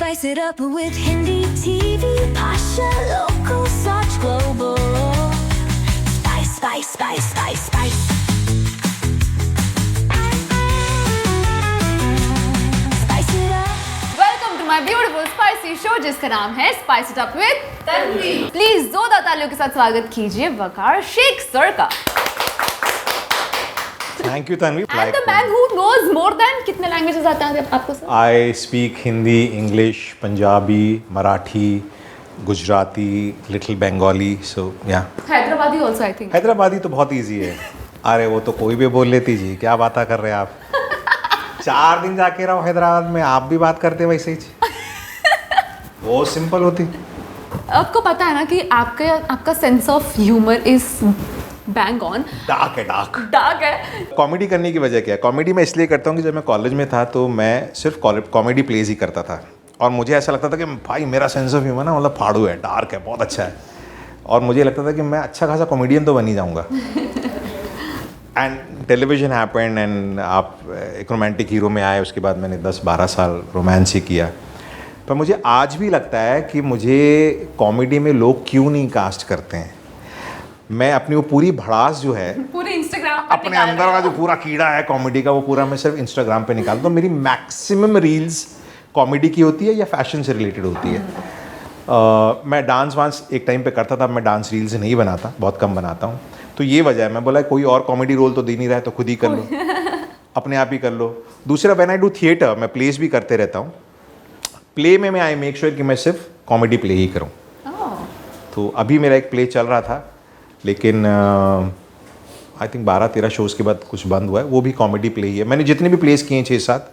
Spice it up with Hindi TV, Pasha local, such global. Spice, spice, spice, spice, spice. Spice it up. Welcome to my beautiful spicy show जिसका नाम है spice it up with Tanvi. Please जोरदार तालियों के साथ स्वागत कीजिए Waqar Shaikh sir का। Thank you, Tanvi. And the man who knows more than कितने लैंग्वेजेस आते हैं आपको sir? I speak Hindi, English, Punjabi, Marathi, Gujarati, little Bengali. So yeah. Hyderabadi also I think. Hyderabadi तो बहुत इजी है। अरे वो तो कोई भी बोल लेती जी, क्या बात कर रहे हैं आप? 4 दिन जाके रहो हैदराबाद में, आप भी बात करते वैसे ही। वो सिंपल होती। आपको पता है ना कि आपका sense of humour is bang on. Dark है। कॉमेडी करने की वजह क्या है? कॉमेडी मैं इसलिए करता हूँ कि जब मैं कॉलेज में था तो मैं सिर्फ कॉमेडी प्लेज ही करता था और मुझे ऐसा लगता था कि भाई मेरा सेंस ऑफ ह्यूमर ना मतलब फाड़ू है, डार्क है, बहुत अच्छा है और मुझे लगता था कि मैं अच्छा खासा कॉमेडियन तो बन ही जाऊँगा। एंड टेलीविजन हैपेंड एंड आप एक रोमांटिक हीरो में आए, उसके बाद मैंने 10-12 साल रोमांस ही किया। पर मुझे आज भी लगता है कि मुझे कॉमेडी में लोग क्यों नहीं कास्ट करते हैं। मैं अपनी वो पूरी भड़ास जो है पूरी इंस्टाग्राम अपने अंदर का जो पूरा कीड़ा है कॉमेडी का, वो पूरा मैं सिर्फ इंस्टाग्राम पे निकालता हूँ। मेरी मैक्सिमम रील्स कॉमेडी की होती है या फैशन से रिलेटेड होती है। मैं डांस वांस एक टाइम पे करता था, मैं डांस रील्स नहीं बनाता, बहुत कम बनाता हूँ। तो ये वजह है। मैं बोला कोई और कॉमेडी रोल तो दे नहीं रहा है तो खुद ही कर लो, अपने आप ही कर लो। दूसरा व्हेन आई डू थिएटर, मैं प्लेस भी करते रहता हूँ। प्ले में मैं आई मेक श्योर कि मैं सिर्फ कॉमेडी प्ले ही करूँ। तो अभी मेरा एक प्ले चल रहा था लेकिन आई थिंक 12-13 शोज़ के बाद कुछ बंद हुआ है, वो भी कॉमेडी प्ले ही है। मैंने जितने भी प्लेस किए हैं 6-7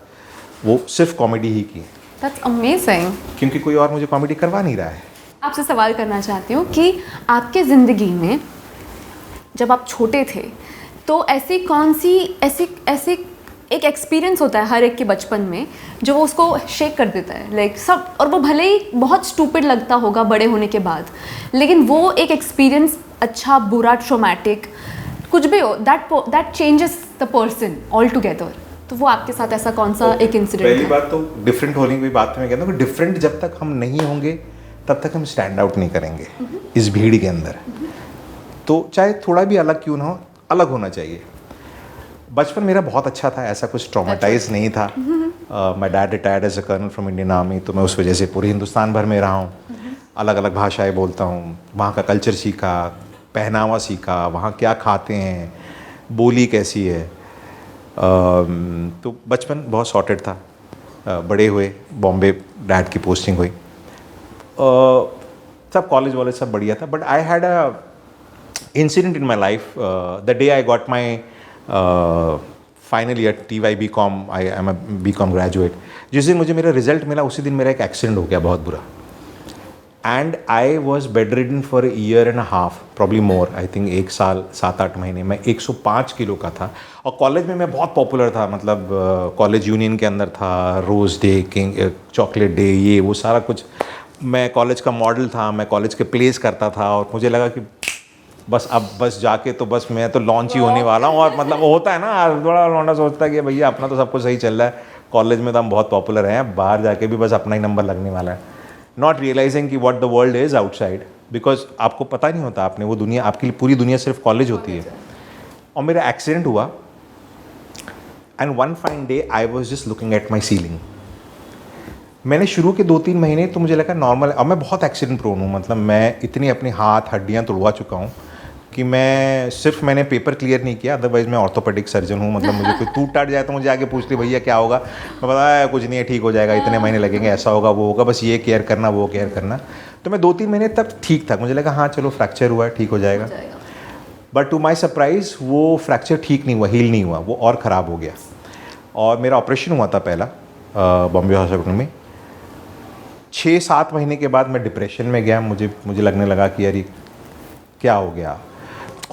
वो सिर्फ कॉमेडी ही किए। That's amazing. क्योंकि कोई और मुझे कॉमेडी करवा नहीं रहा है। आपसे सवाल करना चाहती हूँ कि आपके ज़िंदगी में जब आप छोटे थे तो ऐसी कौन सी ऐसी एक एक्सपीरियंस होता है हर एक के बचपन में जो वो उसको शेक कर देता है, लाइक सब, और वो भले ही बहुत स्टूपिड लगता होगा बड़े होने के बाद, लेकिन वो एक एक्सपीरियंस अच्छा बुरा ट्रॉमेटिक कुछ भी हो that changes the person all together. तो वो आपके साथ ऐसा कौन सा एक इंसिडेंट? पहली बात तो डिफरेंट होने की बात में कहता हूँ कि डिफरेंट जब तक हम नहीं होंगे तब तक हम स्टैंड आउट नहीं करेंगे इस भीड़ के अंदर। तो चाहे थोड़ा भी अलग क्यों ना हो, अलग होना चाहिए। बचपन मेरा बहुत अच्छा था, ऐसा कुछ ट्रॉमेटाइज नहीं था। My dad retired as a colonel from Indian army, तो मैं उस वजह से पूरे हिंदुस्तान भर में रहा हूँ, अलग अलग भाषाएं बोलता हूँ, वहाँ का कल्चर सीखा, पहनावा सीखा, वहाँ क्या खाते हैं, बोली कैसी है। तो बचपन बहुत सॉर्टेड था। बड़े हुए, बॉम्बे डैड की पोस्टिंग हुई, सब कॉलेज वॉलेज सब बढ़िया था। But I had a incident in my life the day I got my final year TY BCom, I am a BCom graduate. जिस दिन मुझे मेरा रिजल्ट मिला उसी दिन मेरा एक एक्सीडेंट हो गया बहुत बुरा and I was bed ridden for year and half, probably more, I think 1 साल 7-8 महीने। मैं 105 किलो का था और कॉलेज में मैं बहुत पॉपुलर था, मतलब कॉलेज यूनियन के अंदर था, रोज़ डे, किंग चॉकलेट डे, ये वो सारा कुछ। मैं कॉलेज का मॉडल था, मैं कॉलेज के प्लेस करता था और मुझे लगा कि बस जाके तो बस मैं तो लॉन्च ही होने वाला हूँ। और मतलब वो होता है ना, थोड़ा लौंडा सोचता है कि भैया अपना तो सब कुछ सही चल रहा है, कॉलेज में तो हम बहुत पॉपुलर हैं, बाहर जाके भी बस अपना ही नंबर लगने वाला है। नॉट रियलाइजिंग कि what the world is outside, because आपको पता नहीं होता, आपने वो दुनिया, आपकी पूरी दुनिया सिर्फ कॉलेज होती है। और मेरा एक्सीडेंट हुआ and one fine day I was just looking at my ceiling. मैंने शुरू के 2-3 महीने तो मुझे लगा नॉर्मल, और मैं बहुत एक्सीडेंट प्रोन हूँ, मतलब मैं इतनी अपने हाथ हड्डियाँ तोड़वा चुका हूँ कि मैंने पेपर क्लियर नहीं किया, अदरवाइज़ मैं ऑर्थोपेडिक सर्जन हूँ। मतलब मुझे कोई टूट टाट जाए तो मुझे आगे पूछ ली भैया क्या होगा, मैं बताया कुछ नहीं है, ठीक हो जाएगा, इतने महीने लगेंगे, ऐसा होगा वो होगा, बस ये केयर करना वो केयर करना। तो मैं 2-3 महीने तक ठीक था, मुझे लगा हाँ चलो फ्रैक्चर हुआ है, ठीक हो जाएगा। बट टू माई सरप्राइज़ वो फ्रैक्चर ठीक नहीं हुआ, हील नहीं हुआ, वो और ख़राब हो गया। और मेरा ऑपरेशन हुआ था पहला बॉम्बे हॉस्पिटल में। 6-7 महीने के बाद मैं डिप्रेशन में गया। मुझे लगने लगा कि यार क्या हो गया।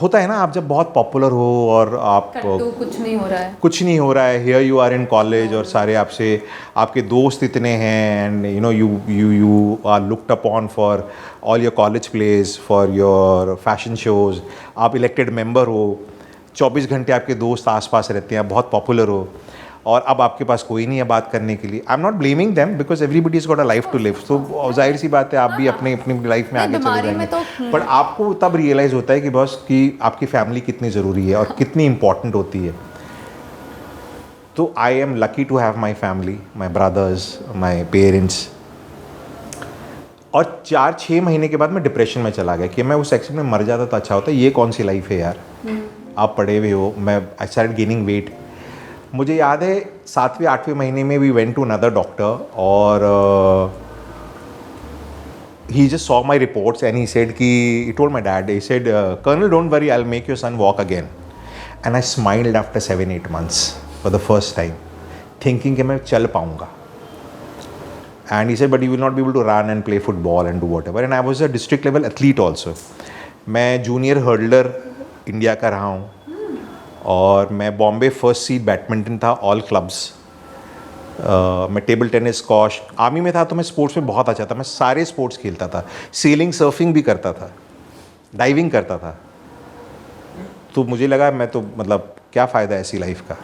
होता है ना, आप जब बहुत पॉपुलर हो और आप कुछ नहीं हो रहा है, here you are in college और सारे आपके दोस्त इतने हैं and you know you are looked upon for all your college place, for your fashion shows, आप इलेक्टेड मेंबर हो, 24 घंटे आपके दोस्त आसपास रहते हैं, आप बहुत पॉपुलर हो और अब आपके पास कोई नहीं है बात करने के लिए. I am not blaming them because everybody is got a life to live. तो जाहिर सी बात है आप भी अपनी अपनी लाइफ में आगे चले बीमारी में जाएंगे. बट आपको तब रियलाइज़ होता है कि बस कि आपकी फैमिली कितनी ज़रूरी है और कितनी इंपॉर्टेंट होती है. तो I am lucky to have my family, my brothers, my parents. और 4-6 महीने के बाद मैं डिप्रेशन में चला गया कि मैं उस एक्सीडेंट में मर जाता तो अच्छा होता. ये कौन सी लाइफ है यार. आप पढ़े हुए हो. मैं आई स्टार्टेड गेनिंग वेट. मुझे याद है 7वें-8वें महीने में we went to another doctor और he just saw my reports and he said कि he told my dad, he said Colonel don't worry, I'll make your son walk again. And I smiled after 7-8 months for the first time thinking कि मैं चल पाऊँगा. And he said but you will not be able to run and play football and do whatever. And I was a district level athlete also. मैं junior hurdler India का रहा हूँ और मैं बॉम्बे फर्स्ट सीड बैडमिंटन था all clubs. मैं table tennis, squash. Army में था तो मैं स्पोर्ट्स में बहुत अच्छा था. मैं सारे स्पोर्ट्स खेलता था. सेलिंग, सर्फिंग भी करता था, डाइविंग करता था. तो मुझे लगा मैं तो मतलब क्या फ़ायदा है ऐसी लाइफ का.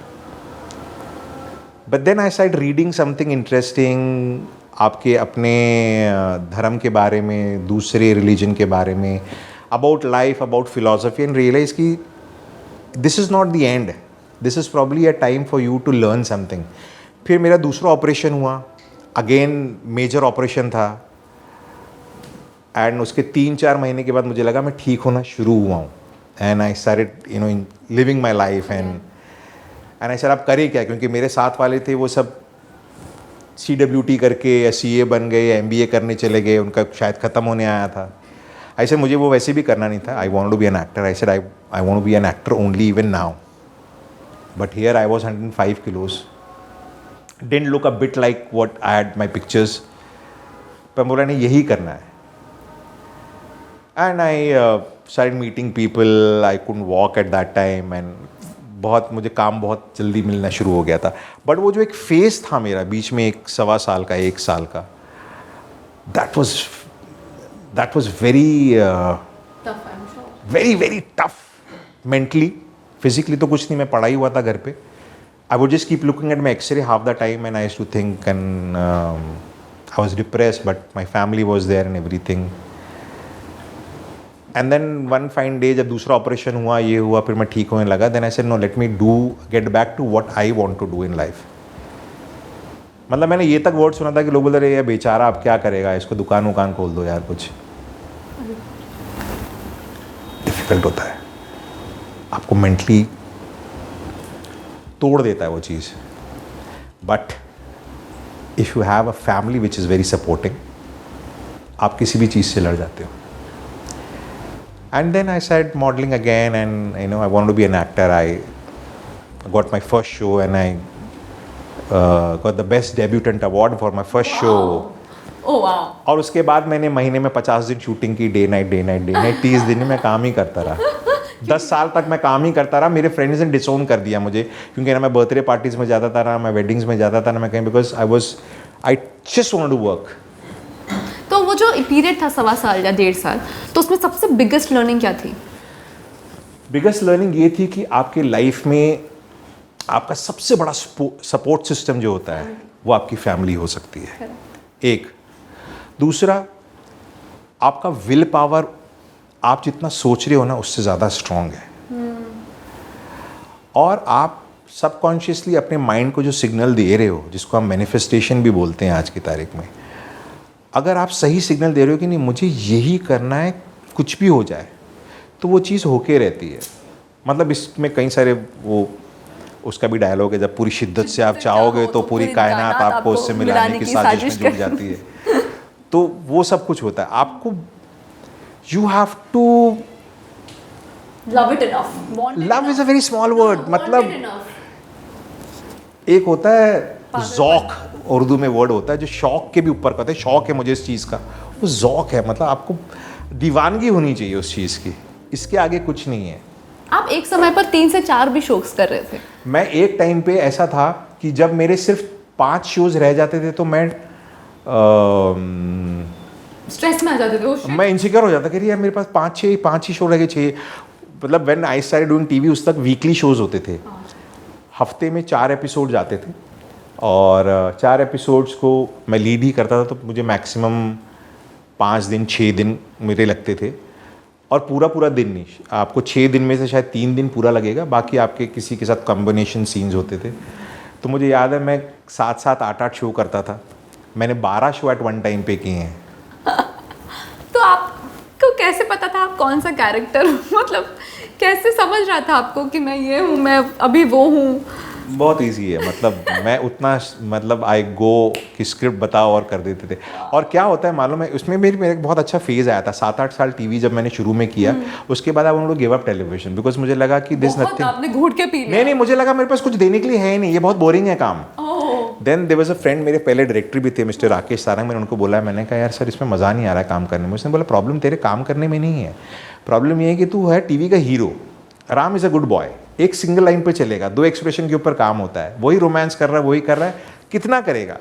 But then I start reading something interesting. आपके अपने धर्म के बारे में, दूसरे रिलीजन के बारे में, about life, about philosophy, and realise कि this is not the end. This is probably a time for you to learn something. फिर मेरा दूसरा ऑपरेशन हुआ. अगेन मेजर ऑपरेशन था. एंड उसके 3-4 महीने के बाद मुझे लगा मैं ठीक होना शुरू हुआ हूँ. And I started living my life and I sir आप करें क्या, क्योंकि मेरे साथ वाले थे वो सब CWT करके या CA बन गए या MBA करने चले गए. उनका शायद ख़त्म होने आया था. ऐसे मुझे वो वैसे भी करना नहीं था. I want to be an actor. I said I want to be an actor only even now. But here I was 105 kilos. Didn't look a bit like what I had my pictures. पर बोला नहीं यही करना है. And I started meeting people. I couldn't walk at that time and बहुत मुझे काम बहुत जल्दी मिलना शुरू हो गया था. बट वो जो एक फेज़ था मेरा बीच में 1-1.25 साल का, 1 साल का, that was very tough mentally. physically तो कुछ नहीं, मैं पढ़ा ही हुआ था घर पे. I would just keep looking at my X-ray half the time and I used to think and I was depressed, but my family was there and everything. And then one fine day जब दूसरा operation हुआ, ये हुआ, फिर मैं ठीक होने लगा. Then I said no, let me get back to what I want to do in life. मतलब मैंने ये तक वर्ड सुना था कि लोग बोल रहे हैं बेचारा अब क्या करेगा, इसको दुकान खोल दो यार. कुछ डिफिकल्ट होता है, आपको मेंटली तोड़ देता है वो चीज़. But if you have a family which is very supporting, आप किसी भी चीज़ से लड़ जाते हो. And then I start modelling again and I want to be an actor. I got my first show and I got the best debutant award for my first show. और उसके बाद मैंने महीने में 50 दिन शूटिंग की. डे नाइट 30 दिन में काम ही करता रहा. 10 साल तक मैं काम ही करता रहा. मेरे फ्रेंड्स ने डिसोन कर दिया मुझे, क्योंकि ना मैं बर्थडे पार्टीज़ में जाता था, ना मैं वेडिंग्स में जाता था, ना मैं कहीं, because I just want to work. तो वो जो पीरियड था 1.25 साल या 1.5 साल, तो उसमें सबसे बिगेस्ट लर्निंग क्या थी? बिगेस्ट लर्निंग ये थी कि आपकी लाइफ में आपका सबसे बड़ा सपोर्ट सिस्टम जो होता है वो आपकी फैमिली हो सकती है. एक. दूसरा, आपका विल पावर आप जितना सोच रहे हो ना उससे ज़्यादा स्ट्रॉन्ग है. और आप सबकॉन्शियसली अपने माइंड को जो सिग्नल दे रहे हो, जिसको हम मैनिफेस्टेशन भी बोलते हैं आज की तारीख में, अगर आप सही सिग्नल दे रहे हो कि नहीं मुझे यही करना है कुछ भी हो जाए, तो वो चीज़ होके रहती है. मतलब इसमें कई सारे वो उसका भी डायलॉग है, जब पूरी शिद्दत से आप चाहोगे तो पूरी कायनात आपको उससे मिलाने की साजिश में जुट जाती है. तो वो सब कुछ होता है. आपको you have to love it enough. love is a very small word. मतलब एक होता है ज़ौक, उर्दू में वर्ड होता है जो शौक के भी ऊपर कहते हैं. शौक है मुझे इस चीज़ का, वो ज़ौक है. मतलब आपको दीवानगी होनी चाहिए उस चीज़ की, इसके आगे कुछ नहीं है. आप एक समय पर 3 से 4 भी शोज कर रहे थे. मैं एक टाइम पे ऐसा था कि जब मेरे सिर्फ 5 शोज रह जाते थे तो मैं स्ट्रेस में आ जाते थे. मैं इनसिक्योर हो जाता कि यार मेरे पास 5 ही शो रह गए. 6 मतलब when I started doing TV, उस तक वीकली शोज होते थे. हफ्ते में 4 एपिसोड जाते थे और 4 एपिसोड्स को मैं लीड ही करता था, तो मुझे मैक्सिमम 5 दिन 6 दिन मेरे लगते थे। और पूरा दिन नहीं, आपको 6 दिन में से शायद 3 दिन पूरा लगेगा, बाकी आपके किसी के साथ कॉम्बिनेशन सीन्स होते थे। तो मुझे याद है मैं 7-7 8-8 शो करता था। मैंने 12 शो एट वन टाइम पे किए हैं। तो आपको कैसे पता था आप कौन सा कैरेक्टर मतलब कैसे समझ रहा था आपको कि मैं ये हूँ, मैं अभी वो हूँ? बहुत इजी है, मतलब मैं उतना मतलब आई गो कि स्क्रिप्ट बताओ और कर देते थे। और क्या होता है मालूम है, उसमें मेरे एक बहुत अच्छा फेज़ आया था 7-8 साल टीवी जब मैंने शुरू में किया। उसके बाद अब हम लोग गिव अप टेलीविजन, बिकॉज मुझे लगा कि दिस बहुत नथिंग। आपने घूट के पी लिया। नहीं, मुझे लगा मेरे पास कुछ देने के लिए है ही नहीं, ये बहुत बोरिंग है काम। Then there was a friend, मेरे पहले डायरेक्टर भी थे मिस्टर राकेश सारंग। मैंने उनको बोला, मैंने कहा यार सर इसमें मज़ा नहीं आ रहा है काम करने में। उसने बोला प्रॉब्लम तेरे काम करने में नहीं है, प्रॉब्लम ये है कि तू है टीवी का hero, Ram is a good boy, एक सिंगल लाइन पे चलेगा, 2 एक्सप्रेशन के ऊपर काम होता है, वही रोमांस कर रहा है, वही कर रहा है, कितना करेगा?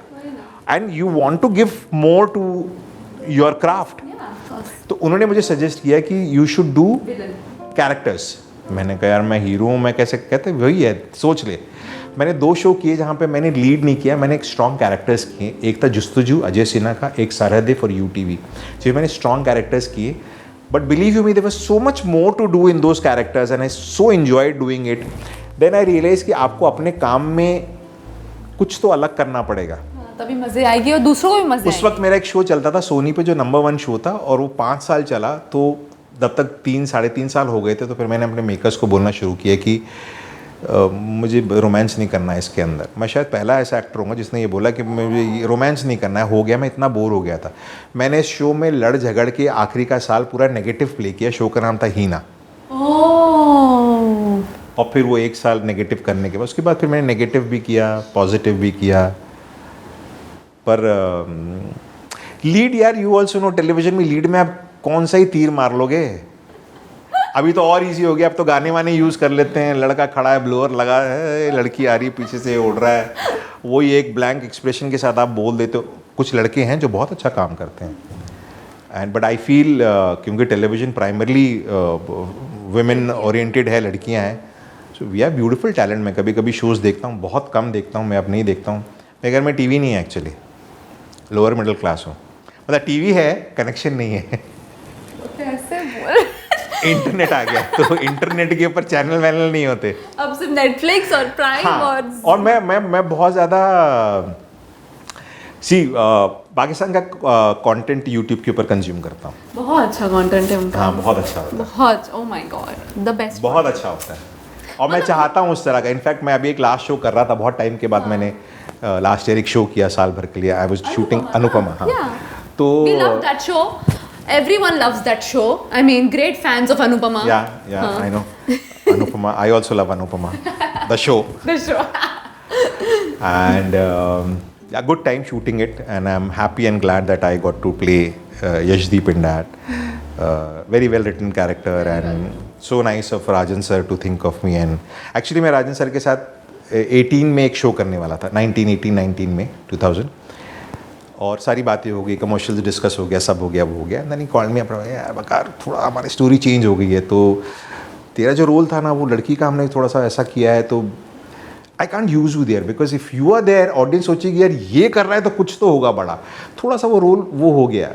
And you want to give more to your craft. तो उन्होंने मुझे सजेस्ट किया कि यू शुड डू कैरेक्टर्स। मैंने कहा यार मैं हीरो हूँ, मैं कैसे, कहते वही है, सोच ले। मैंने 2 शो किए जहाँ पे मैंने लीड नहीं किया, मैंने एक स्ट्रॉन्ग कैरेक्टर्स किए। एक था जुस्तजू अजय सिन्हा का, एक सरहदे फॉर UTV, जो मैंने स्ट्रॉन्ग कैरेक्टर्स किए। But believe you me, there was so much more to do in those characters and I so enjoyed doing it. Then I realized कि आपको अपने काम में कुछ तो अलग करना पड़ेगा, तभी मजे आएगी और दूसरों को भी मजे उस वक्त मेरा एक शो चलता था सोनी पे जो नंबर 1 शो था, और वो 5 साल चला। तो जब तक 3-3.5 साल हो गए थे, तो फिर मैंने अपने मेकर्स को बोलना शुरू किया कि मुझे रोमांस नहीं करना है इसके अंदर। मैं शायद पहला ऐसा एक्टर होऊंगा जिसने ये बोला कि मुझे रोमांस नहीं करना है, हो गया, मैं इतना बोर हो गया था। मैंने इस शो में लड़ झगड़ के आखिरी का साल पूरा नेगेटिव प्ले किया। शो का नाम था हीना। और फिर वो 1 साल नेगेटिव करने के बाद, उसके बाद फिर मैंने नेगेटिव भी किया, पॉजिटिव भी किया। पर लीड यार, यू ऑल्सो नो टेलीविजन में लीड में आप कौन सा ही तीर मार लोगे। अभी तो और इजी हो गया, अब तो गाने वाने यूज़ कर लेते हैं। लड़का खड़ा है, ब्लोअर लगा है, लड़की आ रही है पीछे से उड़ रहा है, वही एक ब्लैंक एक्सप्रेशन के साथ आप बोल देते हो। कुछ लड़के हैं जो बहुत अच्छा काम करते हैं। एंड बट आई फील क्योंकि टेलीविजन प्राइमरली वुमेन ओरिएंटेड है, लड़कियां हैं, so we are beautiful talent. मैं कभी कभी शोज़ देखता हूँ, बहुत कम देखता हूँ, मैं अब नहीं देखता हूँ। मेरे घर में टीवी नहीं है एक्चुअली, लोअर मिडिल क्लास हूँ, मतलब टीवी है, कनेक्शन नहीं है। इंटरनेट आ गया तो इंटरनेट के ऊपर चैनल वैनल नहीं होते, अब सिर्फ नेटफ्लिक्स और प्राइम। हाँ, और मैं बहुत ज़्यादा पाकिस्तान का कंटेंट यूट्यूब के ऊपर कंज्यूम करता हूँ। बहुत अच्छा कंटेंट है उनका। हाँ, बहुत अच्छा होता है, बहुत, oh my God, the best, बहुत अच्छा होता है। और मैं चाहता हूँ उस तरह का। इनफैक्ट मैं अभी एक लास्ट शो कर रहा था, बहुत टाइम के बाद मैंने लास्ट ईयर एक शो किया साल भर के लिए। I was shooting Anupamaa. हाँ, तो we love that show, everyone loves that show. I mean, great fans of Anupama. Yeah, I know. Anupama, I also love Anupama, the show. The show. And a good time shooting it, and I'm happy and glad that I got to play Yashdeep in that. Very well written character, and so nice of Rajan sir to think of me. And actually मैं राजन sir के साथ 18 में एक show करने वाला था, 19 में 2000, और सारी बातें हो गई, कमर्शियल्स डिस्कस हो गया, सब हो गया, वो हो गया। नहीं कॉल मी अपना, यार बकार थोड़ा हमारी स्टोरी चेंज हो गई है, तो तेरा जो रोल था ना वो लड़की का हमने थोड़ा सा ऐसा किया है, तो I can't use you there, because if you are there audience सोचेगी यार ये कर रहा है तो कुछ तो होगा बड़ा। थोड़ा सा वो रोल वो हो गया।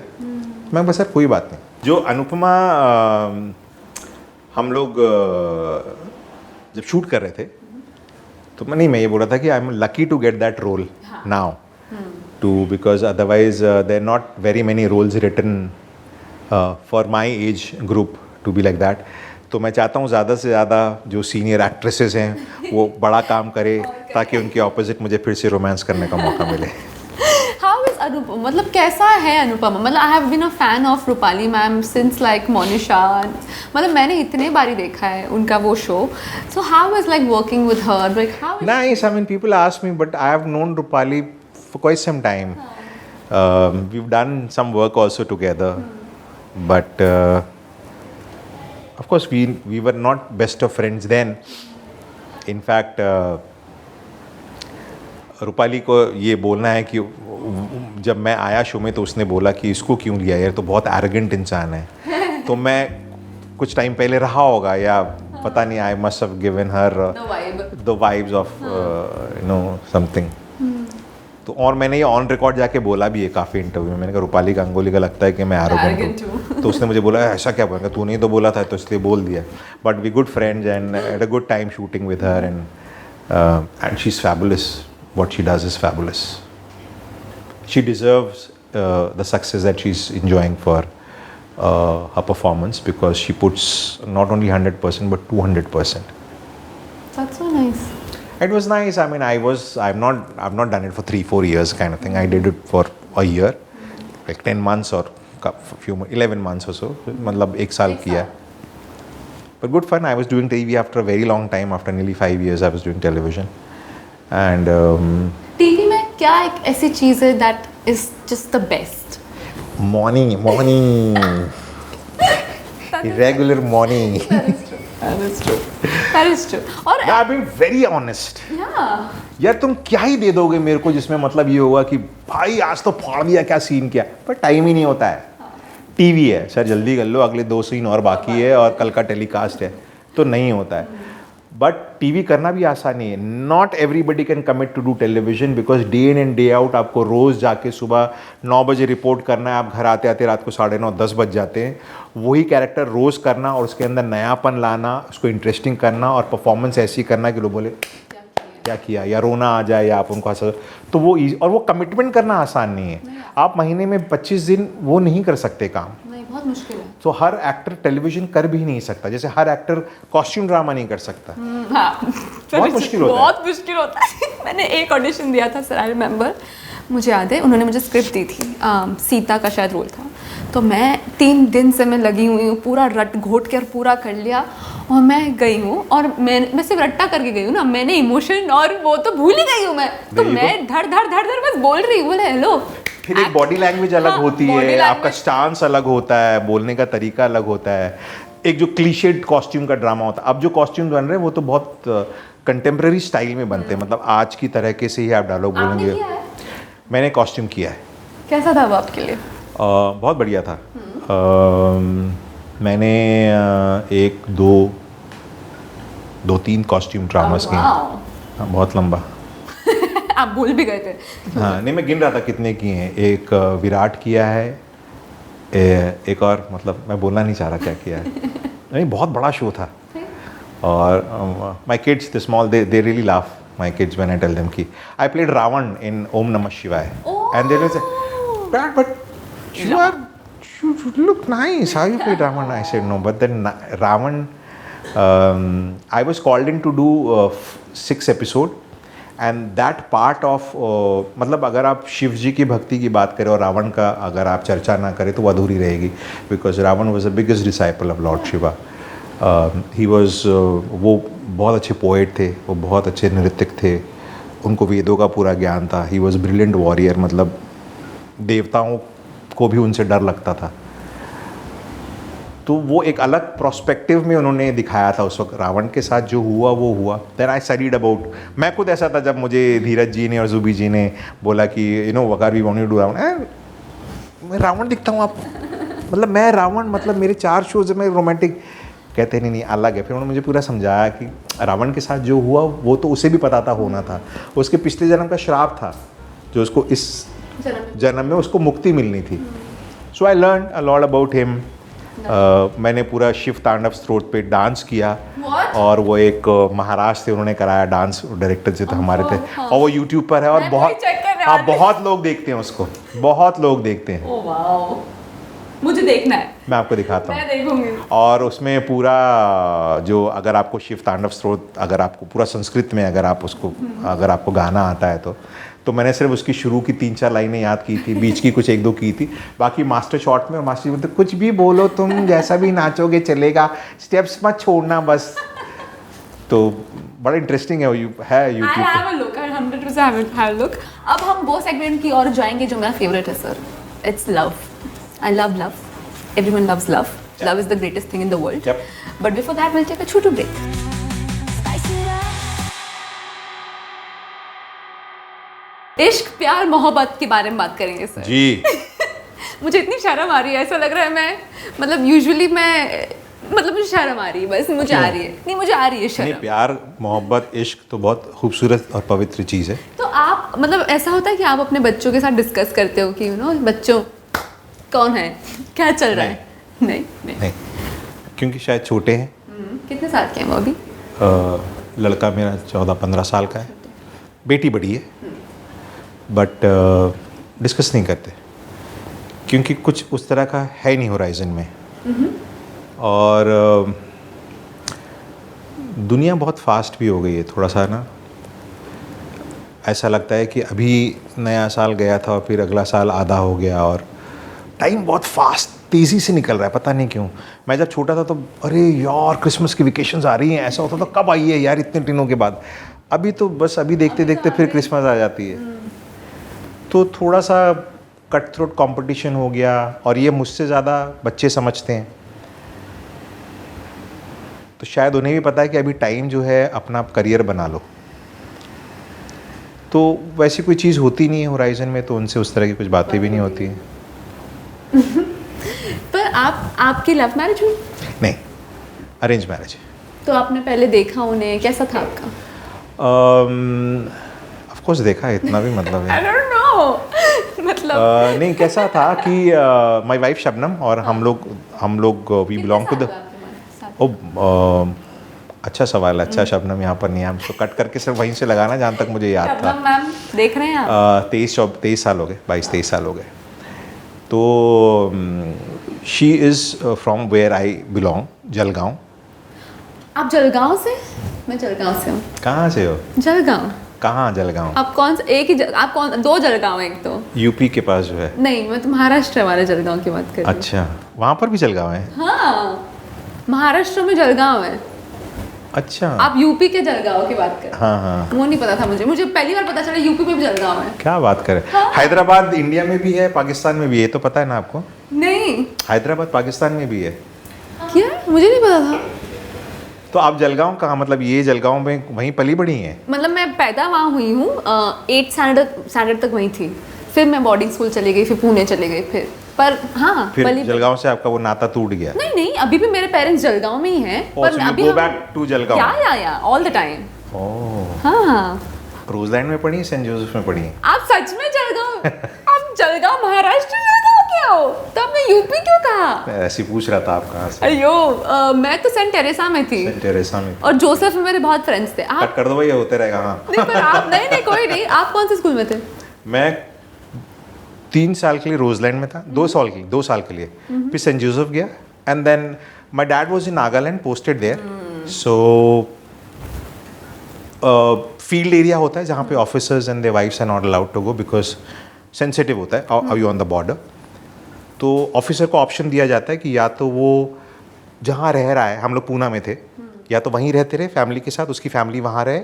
मैं बस यार कोई बात नहीं। जो अनुपमा हम लोग जब शूट कर रहे थे, तो मैं ये बोल रहा था कि I am lucky to get that role now, because otherwise there are not very many roles written for my age group to be like that. तो मैं चाहता हूँ ज़्यादा से ज़्यादा जो सीनियर एक्ट्रेसेस हैं वो बड़ा काम करे, ताकि उनके ऑपोजिट मुझे फिर से रोमांस करने का मौका मिले। How is अनुपमा, मतलब कैसा है अनुपमा? मतलब I have been a fan of Rupali ma'am since like Monisha, मतलब मैंने इतने बारी देखा है उनका वो show. So how is like working with her? Like how is Nice. I mean, people ask me, but I have known Rupali for quite some time. We've done some work also together, but of course we were not best of friends then. In fact, Rupali को ये बोलना है कि जब मैं आया show में तो उसने बोला कि इसको क्यों लिया यार, तो बहुत एरोगेंट इंसान है। तो मैं कुछ टाइम पहले रहा होगा, या पता नहीं, I must have given her the vibes of you know something. तो और मैंने ये ऑन रिकॉर्ड जाके बोला भी है काफ़ी इंटरव्यू में, मैंने कहा रूपाली गांगुली का लगता है कि मैं एरोगेंट हूँ। तो उसने मुझे बोला ऐसा क्या बोलेगा, तूने तो बोला था, तो इसलिए बोल दिया। But we good friends and had a good time shooting with her and she is fabulous, what she does is fabulous. She deserves the success that she's enjoying for her performance, because she puts not only 100% but 200%. That's so nice. It was nice. I mean, I've not done it for 3-4 years kind of thing. I did it for a year, like 10 months or 11 months or so. मतलब 1 साल किया. But good fun. I was doing TV after a very long time. After nearly 5 years, I was doing television. And TV में क्या एक ऐसी चीज़ है that is just the best? morning, irregular morning. That is true. और I've been very honest. yeah, यार तुम क्या ही दे दोगे मेरे को जिसमें मतलब ये होगा कि भाई आज तो फाड़ दिया, क्या सीन किया, पर टाइम ही नहीं होता है। टीवी है सर, जल्दी कर लो, अगले 2 सीन और बाकी है और कल का टेलीकास्ट है, तो नहीं होता है। बट टीवी करना भी आसान नहीं है। Not everybody can commit to do television, because day in and day out आपको रोज़ जाके सुबह 9 बजे रिपोर्ट करना है, आप घर आते आते रात को 9:30-10 बज जाते हैं। वही कैरेक्टर रोज़ करना और उसके अंदर नयापन लाना, उसको इंटरेस्टिंग करना और परफॉर्मेंस ऐसी करना कि लोग बोले क्या किया, या रोना आ जाए या आप उनको हंसा, तो वो और वो कमिटमेंट करना आसान नहीं है। आप महीने में 25 दिन वो नहीं कर सकते काम, नहीं, बहुत मुश्किल है। तो हर एक्टर टेलीविजन कर भी नहीं सकता, जैसे हर एक्टर कॉस्ट्यूम ड्रामा नहीं कर सकता। हाँ, बहुत मुश्किल होता है। बहुत मुश्किल होता है। मैंने एक ऑडिशन दिया था सर, आई रिमेंबर, मुझे याद है, उन्होंने मुझे स्क्रिप्ट दी थी, सीता का शायद रोल था, तो मैं 3 दिन से मैं लगी हुई हूँ, पूरा रट घोट कर पूरा कर लिया और मैं गई हूँ, और मैं सिर्फ रट्टा करके गई हूँ ना, मैंने इमोशन और वो तो भूल ही गई हूँ मैं, तो मैं धड़ धड़ धड़ धड़ बस बोल रही हूँ, बोले हेलो। फिर एक बॉडी लैंग्वेज अलग होती है, आपका स्टांस अलग होता है, बोलने का तरीका अलग होता है, एक जो क्लीशेड कॉस्ट्यूम का ड्रामा होता है। अब जो कॉस्ट्यूम बन रहे हैं वो तो बहुत कंटेम्प्रेरी स्टाइल में बनते हैं, मतलब आज की तरह के से ही आप डायलॉग बोलेंगे। मैंने कॉस्ट्यूम किया है। कैसा था वो आपके लिए? बहुत बढ़िया था। मैंने 2-3 कॉस्ट्यूम ड्रामास किए। हाँ, बहुत लंबा। आप भूल भी गए थे। हाँ नहीं, मैं गिन रहा था कितने किए हैं। एक विराट किया है, एक और मतलब मैं बोलना नहीं चाह रहा क्या किया है। नहीं, बहुत बड़ा शो था। और my kids the small they really laugh, my kids when I tell them कि I played Ravan in Om Namah Shivay, and they will say Dad, but you look nice. How you played Ravan? I said no. But then Ravan, I was called in to do 6 episode, and that part of मतलब अगर आप शिव जी की भक्ति की बात करें और रावण का अगर आप चर्चा ना करें तो वो अधूरी रहेगी, because Ravan was the biggest disciple of Lord Shiva. He was वो बहुत अच्छे पोएट थे, वो बहुत अच्छे नृत्यक थे, उनको वेदों का पूरा ज्ञान था। He was brilliant warrior, मतलब देवताओं को भी उनसे डर लगता था। तो वो एक अलग प्रोस्पेक्टिव में उन्होंने दिखाया था उस वक्त। रावण के साथ जो हुआ वो हुआ। देन आई स्टडीड अबाउट, मैं खुद ऐसा था जब मुझे धीरज जी ने और जुबी जी ने बोला कि you know Waqar we want to do Ravan, मैं रावण दिखता हूँ आप, मतलब मैं रावण, मतलब मेरे 4 शोज में रोमांटिक, कहते नहीं अलग है। फिर उन्होंने मुझे पूरा समझाया कि रावण के साथ जो हुआ वो तो उसे भी पता था होना था, उसके पिछले जन्म का श्राप था जो उसको इस जन्म में उसको मुक्ति मिलनी थी। So I learn a lot about him. मैंने पूरा शिव तांडव स्तोत्र पे डांस किया। What? और वो एक महाराज थे, उन्होंने कराया, डांस डायरेक्टर जो थे हमारे थे, और वो यूट्यूब पर है और बहुत लोग देखते हैं उसको, बहुत लोग देखते हैं। ओह वाओ, मुझे देखना है, मैं आपको दिखाता मैं हूँ। देखूंगी। और उसमें पूरा जो, अगर आपको शिव तांडव स्तोत्र, अगर आपको पूरा संस्कृत में अगर आप उसको, अगर आपको गाना आता है तो मैंने सिर्फ उसकी शुरू की 3-4 लाइनें याद की थी, बीच की कुछ 1-2 की थी, बाकी मास्टर शॉट में। और मास्टर जी बोलते कुछ भी बोलो तुम, जैसा भी नाचोगे चलेगा, स्टेप्स मत छोड़ना बस। तो बड़ा इंटरेस्टिंग है यूट्यूब पे। 100% have a look। अब हम वो सेगमेंट की ओर जाएंगे जो मेरा फेवरेट है sir, it's love. I love love, everyone loves love, love is the greatest thing in the world. But before that will take a छोटू ब्रेक। इश्क, प्यार, मोहब्बत के बारे में बात करेंगे सर जी। मुझे इतनी शर्म आ रही है, ऐसा लग रहा है मैं, मतलब यूजुअली मैं मतलब मुझे शर्म आ रही है, बस मुझे आ रही है, नहीं मुझे आ रही है नहीं, शर्म। प्यार मोहब्बत इश्क तो बहुत खूबसूरत और पवित्र चीज़ है। तो आप मतलब ऐसा होता है कि आप अपने बच्चों के साथ डिस्कस करते हो कि बच्चों कौन है, क्या चल रहा है? नहीं नहीं, नहीं, क्योंकि शायद छोटे हैं। कितने साल के हैं वो अभी? लड़का मेरा 14-15 साल का है, बेटी बड़ी है, बट डिस्कस नहीं करते क्योंकि कुछ उस तरह का है नहीं होराइजन में। और दुनिया बहुत फास्ट भी हो गई है थोड़ा सा ना, ऐसा लगता है कि अभी नया साल गया था और फिर अगला साल आधा हो गया और टाइम बहुत फास्ट तेज़ी से निकल रहा है, पता नहीं क्यों। मैं जब छोटा था तो अरे यार क्रिसमस की वेकेशंस आ रही हैं, ऐसा होता था कब आई है यार इतने दिनों के बाद। अभी तो बस अभी देखते देखते फिर क्रिसमस आ जाती है। तो थोड़ा सा कट थ्रोट कंपटीशन हो गया और ये मुझसे ज़्यादा बच्चे समझते हैं, तो शायद उन्हें भी पता है कि अभी टाइम जो है अपना करियर बना लो। तो वैसी कोई चीज़ होती नहीं है होराइजन में, तो उनसे उस तरह की कुछ बातें भी नहीं होती हैं। पर आपकी लव मैरिज हुई? नहीं, अरेंज मैरिज। तो आपने पहले देखा उन्हें, कैसा था आपका? ऑफ कोर्स देखा है, इतना भी मतलब है। I don't know मतलब नहीं, कैसा था कि माय वाइफ शबनम और हम लोग वी बिलोंग टू द अच्छा सवाल है, अच्छा शबनम यहाँ पर नहीं है, हम तो कट करके सिर्फ वहीं से लगाना जहाँ तक मुझे याद था। मैम देख रहे हैं आप? 23 साल हो गए, 22-23 साल हो गए। तो she is from where I belong, Jalgaon. आप जलगांव से? मैं जलगांव से हूँ। कहाँ से हो? जलगांव। कहाँ जलगांव? आप कौन सा एक ही आप कौन, दो जलगांव है, एक तो यूपी के पास जो है। नहीं, मैं तो महाराष्ट्र वाले जलगांव की बात कर रही हूँ। अच्छा, वहाँ पर भी जलगांव है? हाँ, महाराष्ट्र में जलगांव है। अच्छा, आप यूपी के जलगांव की बात कर रहे हैं। हाँ हाँ, वो नहीं पता था मुझे पहली बार पता चला यूपी में भी जलगांव है। क्या बात करें। हाँ। हैदराबाद इंडिया में भी है, पाकिस्तान में भी है, तो पता है ना आपको? नहीं, हैदराबाद पाकिस्तान में भी है। क्या? मुझे नहीं पता था। तो आप जलगांव कहाँ, मतलब ये जलगांव में वहीं पली बड़ी हैं? मतलब मैं पैदा वहाँ हुई हूँ, 8th स्टैंडर्ड तक वहीं थी, फिर मैं बोर्डिंग स्कूल चली गई, फिर पुणे चले गई, फिर पर हाँ फिर पली जलगांव से आपका वो नाता टूट गया? नहीं नहीं, अभी भी मेरे पेरेंट्स जलगांव में ही हैं। पर अभी गो बैक टू जलगांव? या ऑल द टाइम। ओह, हाँ, रोजलैंड में पढ़ी, सेंट जोसेफ में पढ़ी? आप सच में जलगांव आप जलगांव महाराष्ट्र जलगांव क्या हो? तो आपने यूपी क्यों कहा? मैं ऐसे ही पूछ रहा था आप कहाँ से। अयो मैं तो सेंट टेरेसा में थी, सेंट टेरेसा में। और जोसेफ में मेरे बहुत फ्रेंड्स थे। आप कट कर दो भाई, ये होते रहेगा। हाँ, नहीं, पर आप नहीं कोई नहीं। आप कौन से स्कूल में थे? मैं 3 साल के लिए रोजलैंड में था, 2 साल के लिए, फिर सेंट जोसेफ गया, and then my dad was in Nagaland, posted there. So field area होता है जहाँ पे officers and their wives are not allowed to go because sensitive होता है, are you on the border. तो ऑफिसर को ऑप्शन दिया जाता है कि या तो वो जहाँ रह रहा है, हम लोग पूना में थे, या तो वहीं रहते रहे फैमिली के साथ, उसकी फैमिली वहाँ रहे,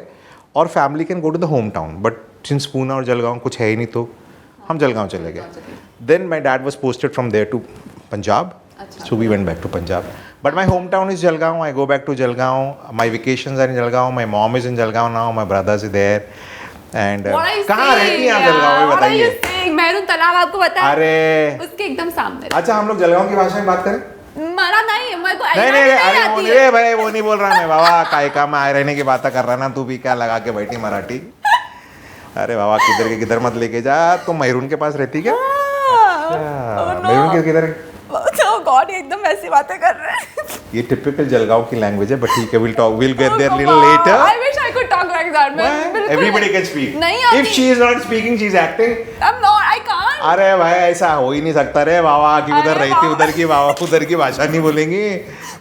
और family can go to the home town, but since Poona और जलगांव कुछ है ही नहीं तो हम जलगांव चले गए। Then my dad was posted from there to Punjab, so we went back to Punjab. But my hometown is Jalgaon. I go back to Jalgaon. My vacations are in Jalgaon. My mom is in Jalgaon now. My brothers are there. And कहाँ रहती हैं आप जलगांव में, बताइए? Maroon तालाब आपको पता है? अरे उसके एकदम सामने। अच्छा, हम लोग जलगांव की भाषा में बात करें? मरा नहीं, मेरे को नहीं नहीं, अरे वो नहीं भाई, वो नहीं बोल रहा मैं बाबा, काय का मैं आए रहने की बात कर रहा ना, तू भी क्या लगा के बैठी मराठी। अरे बाबा, किधर के किधर मत लेके जा, तुम मेहरून के पास रहती क्या? मेहरून के किधर? Oh God, ये एकदम ऐसी बातें कर रहे हैं। ये टिपिकल जलगांव की लैंग्वेज है, बट ठीक है, we'll get there little later. I wish I could talk like that. बिल्कुल Everybody can speak. नहीं आती। If she is not speaking, she is acting. I'm not, I can't. अरे भाई, ऐसा हो ही नहीं सकता रे बाबा कि उधर अरे रहती बाबा। उधर की बाबा उधर की भाषा नहीं बोलेंगी।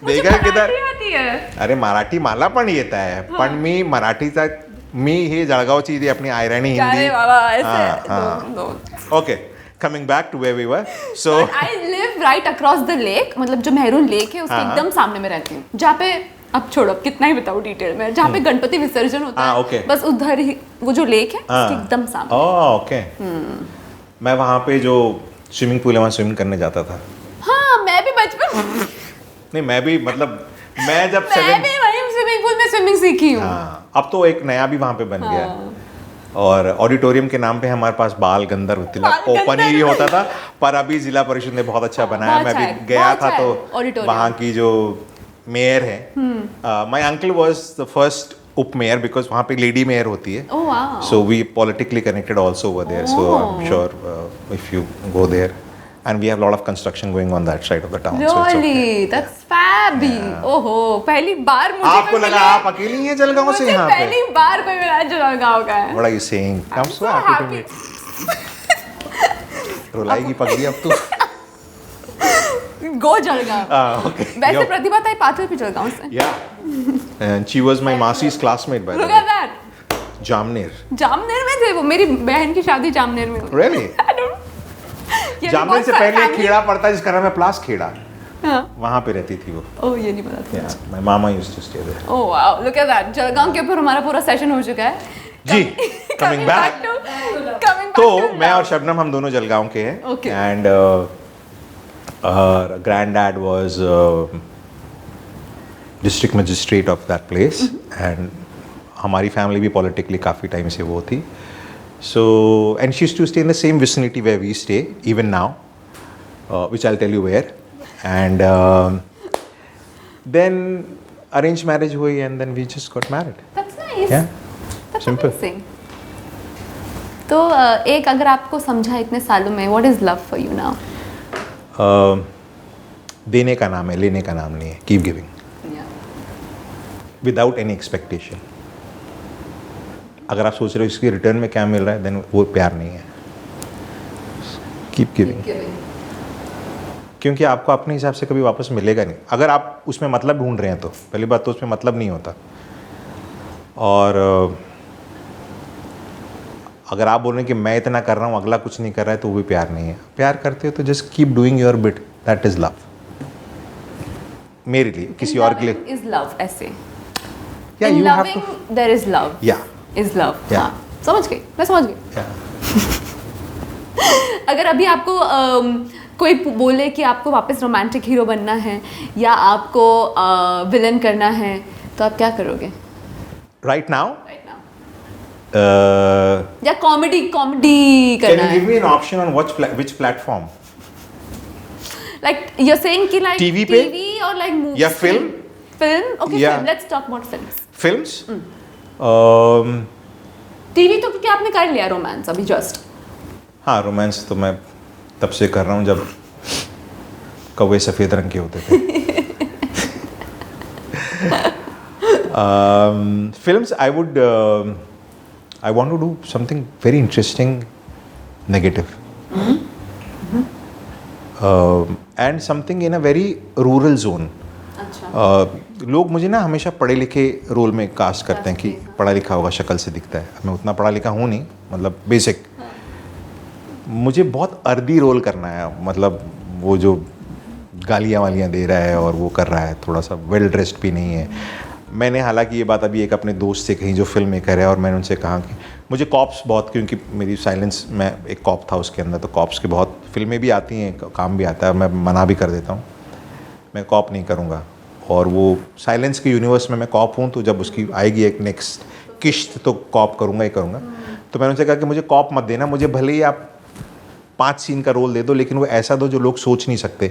देखा किधर? मराठी आती है। अरे मराठी मला पण येत आहे, पण मी मराठीचा मी हे जळगावची जी अपनी आयराणी हिंदी। अरे बाबा, हाँ, ऐसे हाँ। Okay, coming back to where we were. So I live right across the lake, मतलब जो मेहरून लेक है उसके हाँ, एकदम सामने में रहती हूँ, जहाँ पे अब छोड़ो कितना ही बताऊँ डिटेल में, जहाँ पे गणपति विसर्जन होता हाँ, है, okay. बस उधर ही वो जो लेक है उसके एकदम सामने। ओह, ओके। मैं वहाँ पे जो स्विमिंग पूल है वहाँ स्विमिंग करने जाता था। हाँ, मैं भी बचपन नहीं, मैं भी मतलब मैं जब मैं भी वहीं स्विमिंग पूल में स्विमिंग सीखी हूँ। हाँ, अब तो एक नया भी वहाँ पे बन गया है, और ऑडिटोरियम के नाम पे हमारे पास बाल गंधर्व तिलक ओपन ही होता था, पर अभी जिला परिषद ने बहुत अच्छा बनाया। बहुत मैं अच्छा भी है, गया बहुत था अच्छा है तो auditorium। वहाँ की जो मेयर हैं. My uncle was the first उप मेयर बिकॉज वहाँ पे लेडी मेयर होती है. Oh wow. So we politically connected also over there. So I'm sure if you go there, and we have a lot of construction going on that side of the town. So it's okay. Really? That's fab. ओहो, पहली बार मुझे आपको कोई लगा मिला- आप अकेली हैं जलगांव से मुझे यहाँ पे? पहली बार कोई मिला जो जलगांव का है. What are you saying? I'm so happy to meet. रुलाएगी पगली अब तू. Go जलगांव. Okay. वैसे Yo. प्रतिभा ताई पात्र भी जलगांव से. Yeah. And she was my Masi's classmate by the Look way. at that. Jamner. Jamner में थे वो. मेरी बहन की शादी जामनेर में हुई. Really? I don't- ये जामनेर बहुत से सारे पहले एक family- खेड़ा पड़ता है जिसका नाम है प्लास खेड़ा. हाँ. वहाँ पे रहती थी वो. ओह ये नहीं पता था. Yeah. My mama used to stay there. Oh wow, look at that. Jalgaon के ऊपर हमारा पूरा सेशन हो चुका है. जी. Coming back. तो मैं और शबनम हम दोनों जलगांव के हैं. Okay. And her granddad was district magistrate of that place. And हमारी फैमिली भी politically काफ़ी टाइम से वो थी. So and she used to stay in the same vicinity where we stay even now, which I'll tell you where. And then arranged marriage हुई and then we just got married. That's nice. Yeah. That's Simple. amazing. तो एक अगर आपको समझा इतने सालों में, what is love for you now? देने का नाम है, लेने का नाम नहीं है. Keep giving Yeah. Without any expectation. अगर आप सोच रहे हो इसके रिटर्न में क्या मिल रहा है देन वो प्यार नहीं है. Keep giving. क्योंकि आपको अपने हिसाब से कभी वापस मिलेगा नहीं. अगर आप उसमें मतलब ढूंढ रहे हैं तो पहली बात तो उसमें मतलब नहीं होता. और अगर आप बोल रहे हैं कि मैं इतना कर रहा हूँ अगला कुछ नहीं कर रहा है तो वो भी प्यार नहीं है. प्यार करते हो तो just keep doing your bit. That is love. मेरे लिए किसी और के लिए. Is love ऐसे. Yeah, In you have loving to. there is love. Yeah. Is love. Yeah. हाँ, समझ गई. मैं समझ गई. Yeah. अगर अभी आपको कोई बोले कि आपको वापस रोमांटिक हीरो बनना है या आपको विलन करना है तो आप क्या करोगे? Right now, Right now. uh, या कॉमेडी can करना you है. give me an option on which platform? Like you're saying कि like TV पे? TV or like movie? या film? Film? Okay, Yeah. film. Let's talk about films. Films? TV तो क्योंकि आपने कर लिया रोमांस अभी जस्ट. हाँ, रोमांस तो मैं तब से कर रहा हूँ जब कौवे सफ़ेद रंग के होते थे. Films, I want to do something very interesting, negative. And something in a very rural zone. अच्छा. लोग मुझे ना हमेशा पढ़े लिखे रोल में कास्ट करते हैं कि पढ़ा लिखा होगा, शक्ल से दिखता है. मैं उतना पढ़ा लिखा हूँ नहीं, मतलब बेसिक. मुझे बहुत अर्दी रोल करना है. मतलब वो जो गालियाँ वालियाँ दे रहा है और वो कर रहा है, थोड़ा सा वेल ड्रेस्ड भी नहीं है. मैंने हालांकि ये बात अभी एक अपने दोस्त से कही जो फिल्म मेकर है, और मैंने उनसे कहा कि मुझे कॉप्स बहुत, क्योंकि मेरी साइलेंस में एक कॉप था उसके अंदर, तो कॉप्स की बहुत फिल्में भी आती हैं, काम भी आता है, मैं मना भी कर देता हूँ. मैं कॉप नहीं करूँगा. और वो साइलेंस के यूनिवर्स में मैं कॉप हूँ, तो जब उसकी आएगी एक नेक्स्ट किश्त तो कॉप करूँगा ही करूँगा. तो मैंने उनसे कहा कि मुझे कॉप मत देना, मुझे भले ही आप 5 सीन का रोल दे दो, लेकिन वो ऐसा दो जो लोग सोच नहीं सकते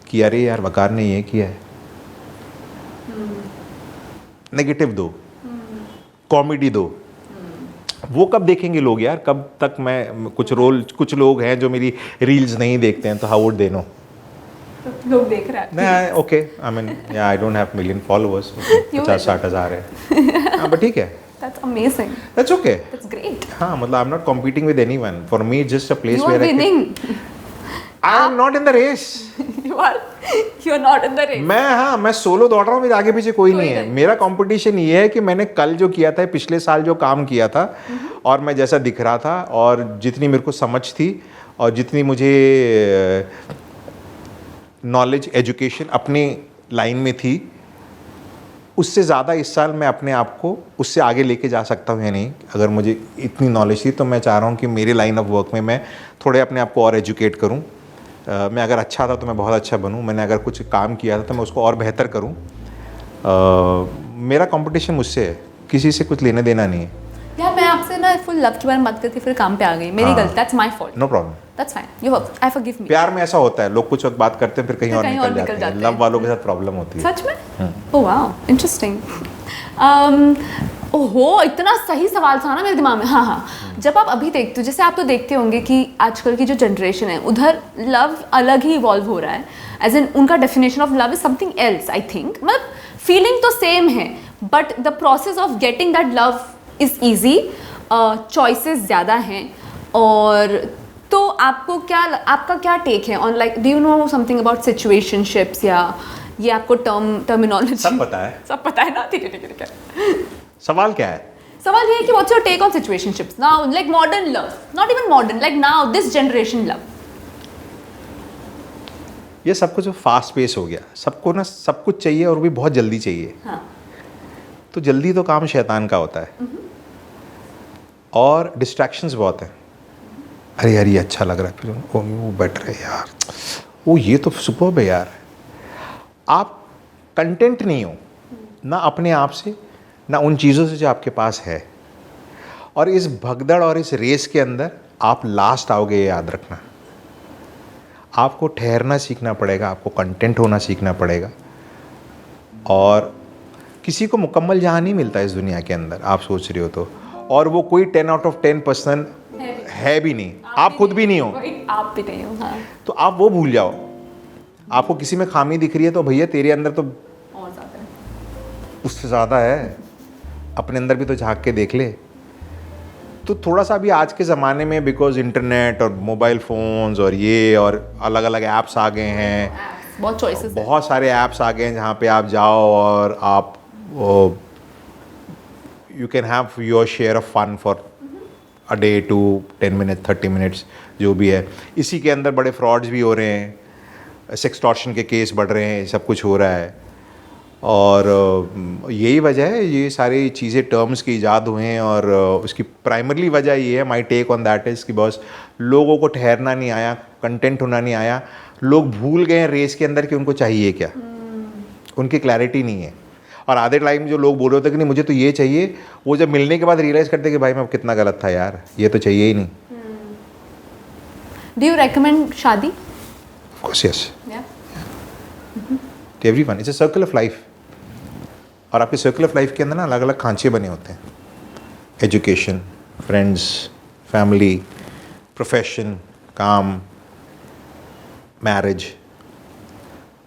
कि अरे यार वकार ने ये किया है. नेगेटिव दो, कॉमेडी दो. वो कब देखेंगे लोग यार? कब तक मैं कुछ लोग हैं जो मेरी रील्स नहीं देखते हैं, तो हाउ वुड दे नो? लोग देख रहे हैं. नहीं, ओके, आई मीन या I don't have million followers. 50-60 हज़ार है. हाँ, बट ठीक है. That's amazing. That's okay. That's great. हाँ, मतलब आई am not competing with anyone. For me, it's just a place You are where winning. I am not in the race. You are not in the race. मैं solo दौड़ रहा हूँ, मेरे आगे पीछे कोई नहीं है. मेरा कंपटीशन ये है कि मैंने कल जो किया था, पिछले साल जो काम किया था, और मैं जैसा दिख रहा था, और जितनी मेरे को समझ थी, और जितनी मुझे नॉलेज एजुकेशन अपनी लाइन में थी, उससे ज़्यादा इस साल मैं अपने आप को उससे आगे लेके जा सकता हूँ या नहीं. अगर मुझे इतनी नॉलेज थी तो मैं चाह रहा हूँ कि मेरे लाइन ऑफ वर्क में मैं थोड़े अपने आप को और एजुकेट करूँ. मैं अगर अच्छा था तो मैं बहुत अच्छा बनूँ. मैंने अगर कुछ काम किया था तो मैं उसको और बेहतर करूँ. मेरा कंपटीशन मुझसे है, किसी से कुछ लेना देना नहीं है. यार मैं आपसे ना मैं फुल लव के बारे में बात करती फिर काम पे आ गई, मेरी गलती, that's my fault, no problem. That's fine, you I forgive me. प्यार में ऐसा होता है, लोग कुछ वक्त बात करते हैं फिर कहीं और कहीं और निकल निकल जाते हैं। जाते लव हैं। वालों के साथ प्रॉब्लम होती है। सच में? Oh wow, interesting. ओहो, इतना सही सवाल था ना मेरे दिमाग में। हाँ हाँ, जब आप अभी देखते हो, जैसे आप तो देखते होंगे कि आजकल की जो जनरेशन है उधर लव अलग ही इवॉल्व हो रहा है, एज इन उनका definition of love is something else, I think. मतलब फीलिंग तो सेम है but the process of getting that love is easy, choices ज़्यादा हैं। और तो आपका क्या टेक है on, like do you know something about situationships, या ये आपको टर्मिनोलॉजी सब पता है, सब पता है ना? ठीक है ठीक है ठीक है। सवाल क्या है? सवाल ये है कि what's your take on situationships now, like modern love, not even modern, like now this generation love. ये सब कुछ फास्ट पेस हो गया, सबको ना सब कुछ चाहिए और भी बहुत जल्दी चाहिए। हाँ। तो जल्दी तो काम शैतान का होता है और डिस्ट्रैक्शंस बहुत हैं। अरे यार ये अच्छा लग रहा है, फिर वो बेटर है यार, वो ये तो सुपर्ब है यार। आप कंटेंट नहीं हो ना अपने आप से, ना उन चीज़ों से जो आपके पास है, और इस भगदड़ और इस रेस के अंदर आप लास्ट आओगे, ये याद रखना। आपको ठहरना सीखना पड़ेगा, आपको कंटेंट होना सीखना पड़ेगा। और किसी को मुकम्मल जहाँ नहीं मिलता इस दुनिया के अंदर, आप सोच रहे हो तो, और वो कोई 10 out of 10 पर्सन है भी नहीं, आप खुद भी नहीं हो, आप भी नहीं हो। हाँ। तो आप वो भूल जाओ। आपको किसी में खामी दिख रही है तो भैया तेरे अंदर तो और ज़्यादा है, उससे ज़्यादा है, अपने अंदर भी तो झांक के देख ले। तो थोड़ा सा अभी आज के ज़माने में बिकॉज इंटरनेट और मोबाइल फ़ोन्स और ये और अलग अलग ऐप्स आ गए हैं, बहुत चॉइसेस है। बहुत सारे ऐप्स आ गए हैं जहाँ पे आप जाओ और आप you can have your share of fun for a day to 10 minute 30 minutes जो भी है। इसी के अंदर बड़े फ्रॉड्स भी हो रहे हैं, सेक्सटॉर्शन के केस बढ़ रहे हैं, सब कुछ हो रहा है। और यही वजह है, ये सारी चीज़ें टर्म्स की ईजाद हुए हैं। और उसकी प्राइमरली वजह ये है, माई टेक ऑन दैट इज़ कि बॉस लोगों को ठहरना नहीं आया, कंटेंट होना नहीं आया, लोग भूल गए हैं रेस के अंदर कि उनको चाहिए क्या, उनकी क्लैरिटी नहीं है। और आधे टाइम जो लोग बोल रहे होते कि नहीं मुझे तो ये चाहिए, वो जब मिलने के बाद रियलाइज़ करते कि भाई मैं कितना गलत था यार, ये तो चाहिए ही नहीं। डू यू रेकमेंड शादी? Of course yes, to everyone. It's a circle of life. और आपके सर्कल ऑफ लाइफ के अंदर ना अलग अलग खांचे बने होते हैं, एजुकेशन, फ्रेंड्स, फैमिली, प्रोफेशन, काम, मैरिज।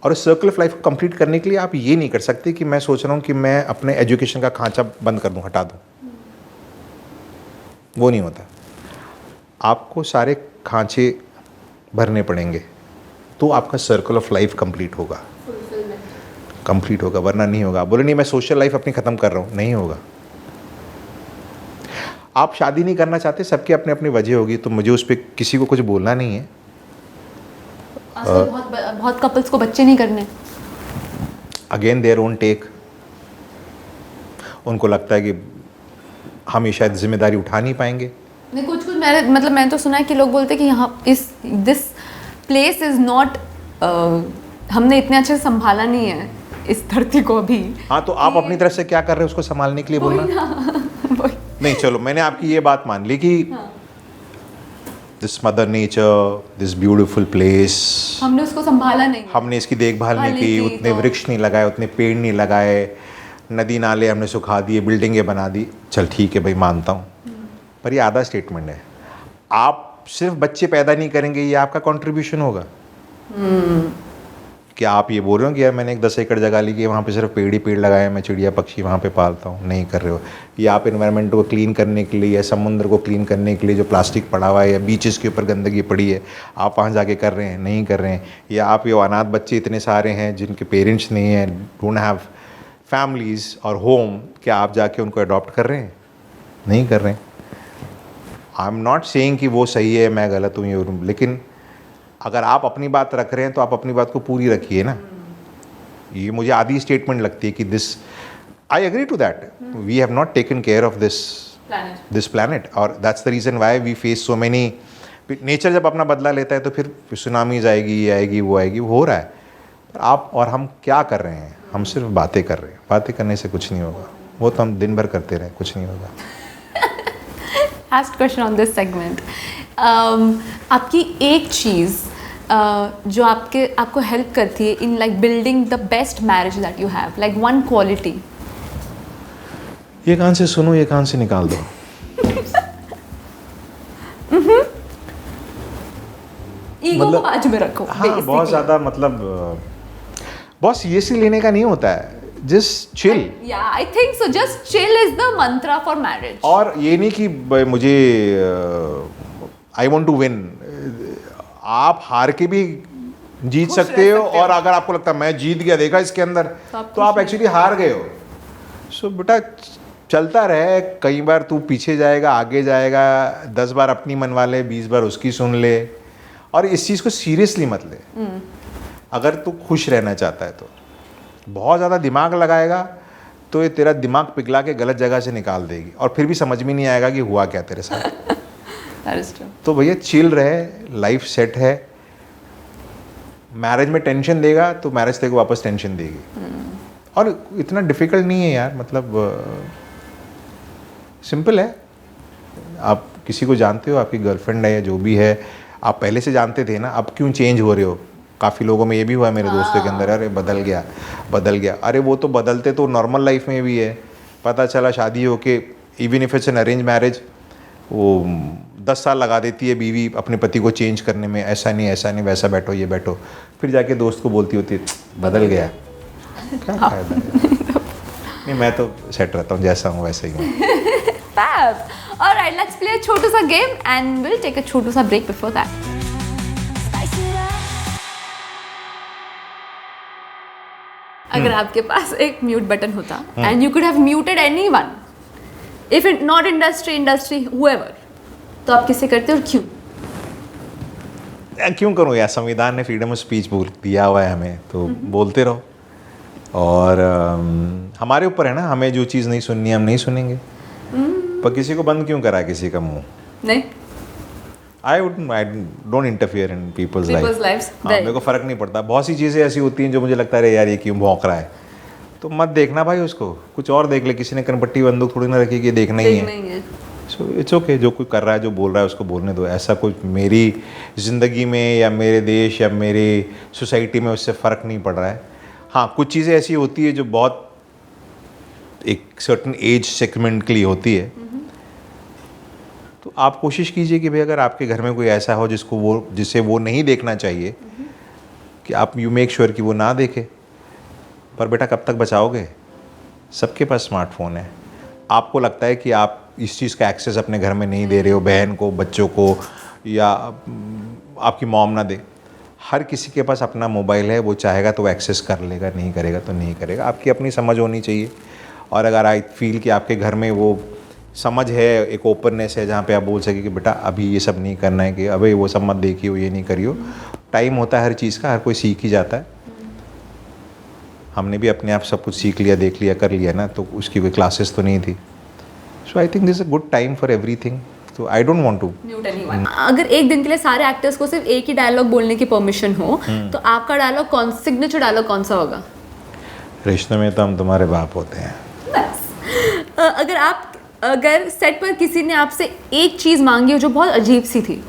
और इस सर्कल ऑफ लाइफ को कंप्लीट करने के लिए आप ये नहीं कर सकते कि मैं सोच रहा हूँ कि मैं अपने एजुकेशन का खांचा बंद कर दूँ, हटा दूँ, वो नहीं होता। आपको सारे खांचे भरने पड़ेंगे तो आपका सर्कल ऑफ लाइफ कंप्लीट होगा, कंप्लीट होगा, वरना नहीं होगा। बोले नहीं मैं सोशल लाइफ अपनी ख़त्म कर रहा हूँ, नहीं होगा। आप शादी नहीं करना चाहते, सबके अपने अपनी वजह होगी, तो मुझे उस पर किसी को कुछ बोलना नहीं है। बहुत कपल्स को बच्चे नहीं करने, अगेन देयर ओन टेक। उनको लगता है कि हम ये शायद जिम्मेदारी उठा नहीं पाएंगे। नहीं, कुछ मैंने तो सुना है कि लोग बोलते हैं कि यहाँ दिस प्लेस इज नॉट, हमने इतने अच्छे से संभाला नहीं है इस धरती को अभी। हाँ, तो आप अपनी तरफ से क्या कर रहे हो उसको संभालने के लिए बोलना। नहीं चलो, मैंने आपकी ये बात मान ली कि this mother nature, this beautiful place, हमने उसको संभाला नहीं, हमने इसकी देखभाल नहीं की, उतने तो वृक्ष नहीं लगाए, उतने पेड़ नहीं लगाए, नदी नाले हमने सुखा दिए, बिल्डिंगें बना दी। चल ठीक है भाई, मानता हूँ, पर ये आधा स्टेटमेंट है। आप सिर्फ बच्चे पैदा नहीं करेंगे, ये आपका कंट्रीब्यूशन होगा। क्या आप ये बोल रहे हो कि यार मैंने एक 10 एकड़ जगह ली कि वहाँ पे सिर्फ पेड़ ही पेड़ लगाए, मैं चिड़िया पक्षी वहाँ पे पालता हूँ? नहीं कर रहे हो। या आप एनवायरनमेंट को क्लीन करने के लिए या समुद्र को क्लीन करने के लिए जो प्लास्टिक पड़ा हुआ है या बीचेस के ऊपर गंदगी पड़ी है, आप वहाँ जाके कर रहे हैं? नहीं कर रहे हैं। या आप ये अनाथ बच्चे इतने सारे हैं जिनके पेरेंट्स नहीं हैं, डोंट हैव फैमिलीज़ और होम, क्या आप जाके उनको अडॉप्ट कर रहे हैं? नहीं कर रहे हैं। आई एम नॉट सेइंग कि वो सही है मैं गलत हूँ ये, लेकिन अगर आप अपनी बात रख रहे हैं तो आप अपनी बात को पूरी रखिए ना। ये मुझे आधी स्टेटमेंट लगती है कि this, I agree to that, we have not taken care of this planet, और that's the reason why we face so many. Nature जब अपना बदला लेता है तो फिर सुनामीज आएगी, ये आएगी, वो आएगी, वो हो रहा है। पर आप और हम क्या कर रहे हैं? हम सिर्फ बातें कर रहे हैं। बातें करने से कुछ नहीं होगा, वो तो हम दिन भर करते रहे, कुछ नहीं होगा। last question on this segment. आपकी एक चीज़ जो आपको हेल्प करती है in like building the best marriage that you have, like one quality. ये कान से सुनो, ये कान से निकाल दो. ईगो को बाजू में रखो. हाँ, बहुत ज़्यादा मतलब बहुत सीरियसली लेने का नहीं होता है. Just chill. Yeah, I think so. Just chill is the mantra for marriage. और ये नहीं कि मुझे आई वॉन्ट टू विन. आप हार के भी जीत सकते हो, और अगर आपको लगता है मैं जीत गया, देखा इसके अंदर, तो आप एक्चुअली हार गए हो. सो बेटा चलता रहे. कई बार तू पीछे जाएगा, आगे जाएगा, 10 बार अपनी मनवा ले, 20 बार उसकी सुन ले, और इस चीज़ को सीरियसली मत ले. अगर तू खुश रहना चाहता है तो बहुत ज़्यादा दिमाग लगाएगा तो ये तेरा दिमाग पिघला के गलत जगह से निकाल देगी, और फिर भी समझ में नहीं आएगा कि हुआ क्या तेरे साथ. That is true. तो भैया चिल रहे, लाइफ सेट है. मैरिज में टेंशन देगा तो मैरिज तेरे को वापस टेंशन देगी. और इतना डिफिकल्ट नहीं है यार, मतलब सिंपल है. आप किसी को जानते हो, आपकी गर्लफ्रेंड है या जो भी है, आप पहले से जानते थे ना, अब क्यों चेंज हो रहे हो. काफ़ी लोगों में ये भी हुआ है मेरे दोस्तों के अंदर, अरे बदल गया. अरे वो तो बदलते तो नॉर्मल लाइफ में भी है. पता चला शादी हो के, even if it's an arrange marriage, वो 10 साल लगा देती है बीवी अपने पति को चेंज करने में. ऐसा नहीं, वैसा बैठो, ये बैठो. फिर जाके दोस्त को बोलती होती है बदल गया. क्या फायदा है. नहीं, मैं तो सेट रहता हूँ, जैसा हूँ वैसे ही हूँ. Fab. All right, let's play a छोटू सा game and we'll take a छोटू सा break before that. Spice it up. अगर आपके पास एक म्यूट बटन होता and you could have muted anyone, if it not industry whoever, तो आप किसे करते और क्यों? क्यों करूँ यार, संविधान ने फ्रीडम ऑफ स्पीच दिया हुआ है हमें, तो बोलते रहो. और हमारे ऊपर है ना, हमें जो चीज़ नहीं सुननी हम नहीं सुनेंगे. पर किसी को बंद क्यों करा किसी का मुंह. नहीं, I don't interfere in people's life. मेरे को फ़र्क नहीं पड़ता. बहुत सी चीज़ें ऐसी होती हैं जो मुझे लगता है यार ये क्यों भौंक रहा है, तो मत देखना भाई उसको, कुछ और देख ले. किसी ने कनपट्टी बंदूक थोड़ी ना रखी कि देखना ही है. सो इट्स ओके, जो कोई कर रहा है, जो बोल रहा है उसको बोलने दो. ऐसा कुछ मेरी ज़िंदगी में या मेरे देश या मेरी सोसाइटी में उससे फ़र्क नहीं पड़ रहा है. हाँ, कुछ चीज़ें ऐसी होती है जो बहुत एक सर्टन एज सेगमेंट के लिए होती है, तो आप कोशिश कीजिए कि भाई अगर आपके घर में कोई ऐसा हो जिसे वो नहीं देखना चाहिए, कि आप यू मेक श्योर कि वो ना देखे. पर बेटा कब तक बचाओगे. सबके पास स्मार्टफोन है. आपको लगता है कि आप इस चीज़ का एक्सेस अपने घर में नहीं दे रहे हो, बहन को, बच्चों को, या आपकी मॉम ना दे. हर किसी के पास अपना मोबाइल है, वो चाहेगा तो एक्सेस कर लेगा, नहीं करेगा तो नहीं करेगा. आपकी अपनी समझ होनी चाहिए. और अगर आई फील कि आपके घर में वो समझ है, एक ओपननेस है जहाँ पे आप बोल सके कि बेटा अभी ये सब नहीं करना है, कि अबे वो सब मत देखियो, ये नहीं करियो. टाइम होता है हर चीज़ का, हर कोई सीख ही जाता है. हमने भी अपने आप सब कुछ सीख लिया, देख लिया, कर लिया ना, तो उसकी कोई क्लासेस तो नहीं थी. So I think this is a good time for everything. तो I don't want to mute anyone. अगर एक दिन के लिए सारे एक्टर्स को सिर्फ एक ही डायलॉग बोलने की परमिशन हो, तो आपका डायलॉग सिग्नेचर डायलॉग कौन सा होगा? रिश्ते में तो हम तुम्हारे बाप होते हैं. अगर सेट पर किसी ने आपसे एक चीज़ मांगी हो जो बहुत अजीब सी थी,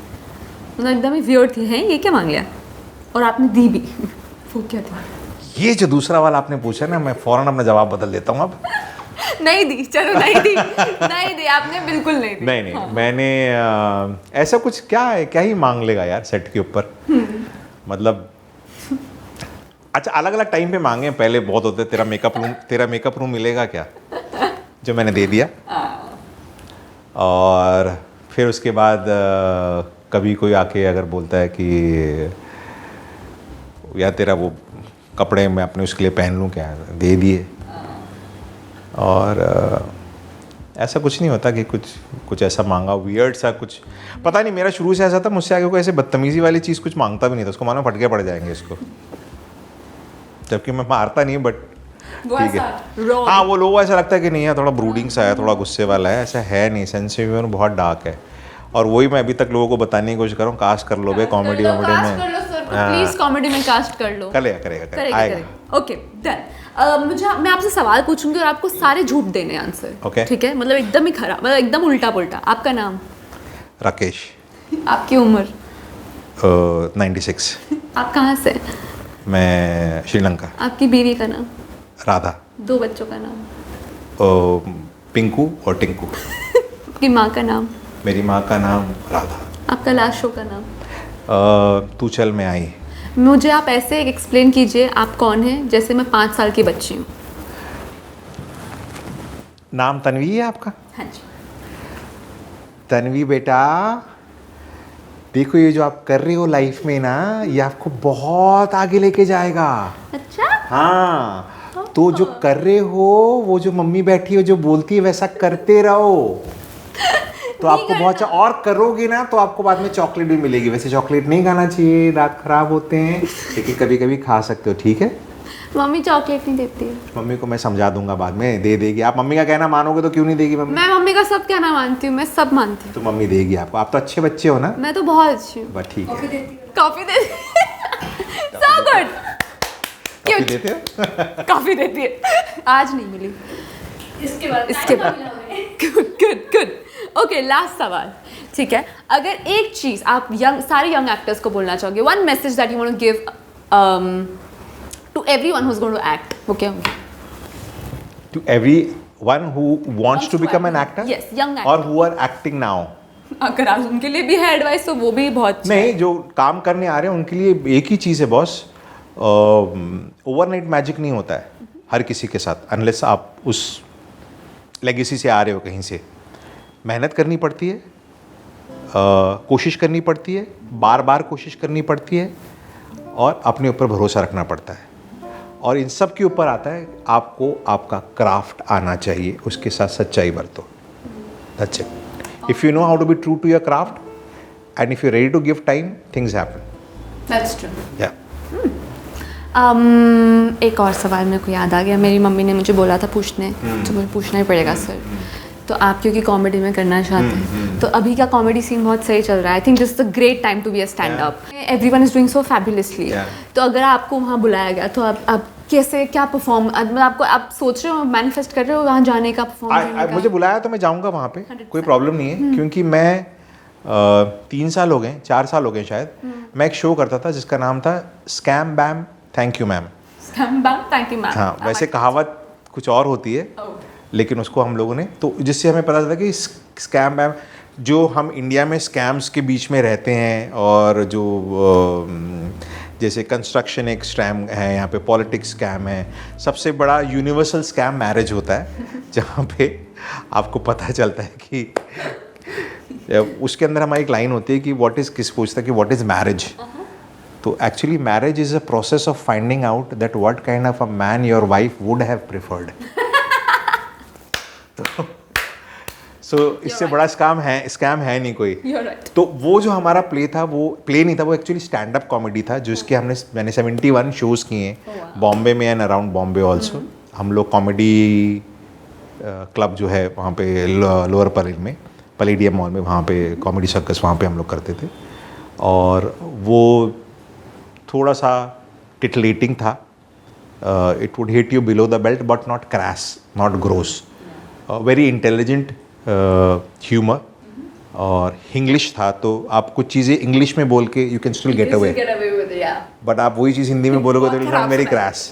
मतलब एकदम ही वियर्ड थी, हैं ये क्या मांग लिया, और आपने दी भी, वो क्या था? ये जो दूसरा वाला आपने पूछा ना, मैं फ़ौरन अपना जवाब बदल देता हूँ अब. नहीं दी, चलो नहीं दी, नहीं दी आपने, बिल्कुल नहीं दी. नहीं हाँ. मैंने ऐसा कुछ क्या ही मांग लेगा यार सेट के ऊपर. मतलब अच्छा, अलग अलग टाइम पे मांगे. पहले बहुत होते, तेरा मेकअप रूम मिलेगा क्या, जो मैंने दे दिया. और फिर उसके बाद कभी कोई आके अगर बोलता है कि यार तेरा वो कपड़े मैं अपने उसके लिए पहन लूँ क्या, दे दिए. और ऐसा कुछ नहीं होता कि कुछ ऐसा मांगा वियर्ड सा कुछ. पता नहीं, मेरा शुरू से ऐसा था, मुझसे आगे कोई ऐसे बदतमीज़ी वाली चीज़ कुछ मांगता भी नहीं था. उसको मानो फटके पड़ जाएंगे इसको, जबकि मैं मारता नहीं, बट ठीक है. हाँ, वो लोगों को ऐसा लगता है कि नहीं है, थोड़ा ब्रूडिंग सा है, थोड़ा गुस्से वाला है. ऐसा है नहीं, सेंस ऑफ ह्यूमर बहुत डार्क है. और वही मैं अभी तक लोगों को बताने की कोशिश कर रहा हूँ. कास्ट कर लो भाई, कॉमेडी में को प्लीज कॉमेडी में कास्ट कर लो। करेगा आएगा। Okay done. मैं आपसे सवाल पूछूंगी और आपको सारे झूठ देने आंसर। ओके ठीक है, मतलब एकदम ही खराब, मतलब एकदम उल्टा पुल्टा। आपका नाम? राकेश। आपकी उम्र? 96। आप कहाँ से? मैं श्रीलंका। आपकी बीवी का नाम? राधा। 2 बच्चों का नाम? पिंकू और टिंकू। आपकी माँ का नाम? मेरी माँ का नाम राधा। आपका लास्ट शो का नाम? तू चल मैं आई। मुझे आप ऐसे एक्सप्लेन कीजिए आप कौन हैं, जैसे मैं 5 साल की बच्ची हूँ। नाम तन्वी है आपका? हाँ जी। तन्वी बेटा, देखो ये जो आप कर रही हो लाइफ में ना, ये आपको बहुत आगे लेके जाएगा। अच्छा। हाँ, तो जो कर रहे हो, वो जो मम्मी बैठी हो जो बोलती है वैसा करते रहो, तो आपको बहुत अच्छा। और करोगे ना तो आपको बाद में चॉकलेट भी मिलेगी। वैसे चॉकलेट नहीं खाना चाहिए, दांत खराब होते हैं, लेकिन कभी कभी खा सकते हो, ठीक है? मम्मी चॉकलेट नहीं देती है। मम्मी को मैं समझा दूंगा, बाद में दे देगी। आप मम्मी का कहना मानोगे तो क्यों नहीं देगी मम्मी? मैं मम्मी का सब कहना मानती हूँ, मैं सब मानती हूँ। तो मम्मी देगी आपको, आप तो अच्छे बच्चे हो ना? मैं तो बहुत अच्छी हूँ। बस ठीक है। कॉफी दे सो गुड। कॉफी देते हो? कॉफी देती है, आज नहीं मिली। इसके बाद गुड। ओके, लास्ट सवाल। ठीक है, अगर एक चीज आप सारे यंग एक्टर्स को बोलना चाहोगे, one message that you want to give to everyone who's going to act, वो क्या होगा? To everyone who wants to become an actor? Yes, young actor. Or who are acting now? अगर आप उनके लिए भी है एडवाइस तो वो भी बहुत अच्छा नहीं, जो काम करने आ रहे हैं उनके लिए एक ही चीज़ है बॉस, ओवरनाइट मैजिक नहीं होता है हर किसी के साथ, अनलेस आप उस लेगेसी से आ रहे हो कहीं से। मेहनत करनी पड़ती है, कोशिश करनी पड़ती है, बार बार कोशिश करनी पड़ती है, और अपने ऊपर भरोसा रखना पड़ता है। और इन सब के ऊपर आता है आपको आपका क्राफ्ट आना चाहिए, उसके साथ सच्चाई बरतो। That's it. If you know how to be true to your craft and if you ready to give time, things happen. That's true. या एक और सवाल मेरे को याद आ गया, मेरी मम्मी ने मुझे बोला था पूछने, तो मुझे पूछना ही पड़ेगा सर। तो आप क्योंकि कॉमेडी में करना चाहते हैं, तो अभी का कॉमेडी सीन बहुत सही चल रहा है। I think this is a great time to be a stand up. Everyone is doing so fabulously. तो अगर आपको वहाँ बुलाया गया तो आप कैसे, क्या परफॉर्म, मतलब आपको, आप सोच रहे हो, मैनिफेस्ट कर रहे हो वहाँ जाने का, परफॉर्म करने का? मुझे बुलाया तो मैं जाऊँगा वहाँ पे, कोई प्रॉब्लम नहीं है, क्योंकि मैं 3 साल हो गए, 4 साल हो गए शायद, मैं एक शो करता था जिसका नाम था scam बैम thank you ma'am. Scam बैम thank you ma'am. हाँ, वैसे कहावत कुछ और होती है, लेकिन उसको हम लोगों ने, तो जिससे हमें पता चला कि स्कैम बैम, जो हम इंडिया में स्कैम्स के बीच में रहते हैं, और जो जैसे कंस्ट्रक्शन एक स्कैम है, यहाँ पे पॉलिटिक्स स्कैम है, सबसे बड़ा यूनिवर्सल स्कैम मैरिज होता है, जहाँ पे आपको पता चलता है कि उसके अंदर हमारी एक लाइन होती है कि व्हाट इज़, किस पूछता है कि व्हाट इज़ मैरिज। तो actually marriage is a process of finding out that what kind of a man your wife would have preferred. So इससे बड़ा स्कैम है नहीं कोई। right. तो वो जो हमारा प्ले था, वो प्ले नहीं था, वो एक्चुअली स्टैंड अप कॉमेडी था, जिसके मैंने 71 शोज़ किए हैं बॉम्बे में एंड अराउंड बॉम्बे ऑल्सो। हम लोग कॉमेडी क्लब जो है वहाँ पे लोअर परेल में, पैलेडियम मॉल में, वहाँ पे कॉमेडी सर्कस वहाँ पे हम लोग करते थे, और वो थोड़ा सा टिटलेटिंग था। It would hit you below the belt but not crash, not gross, very intelligent humour, और इंग्लिश था, तो आप कुछ चीज़ें इंग्लिश में बोल के you can still get away, but आप वही चीज़ हिंदी में बोलोगे तो इट विल वेरी क्रैश।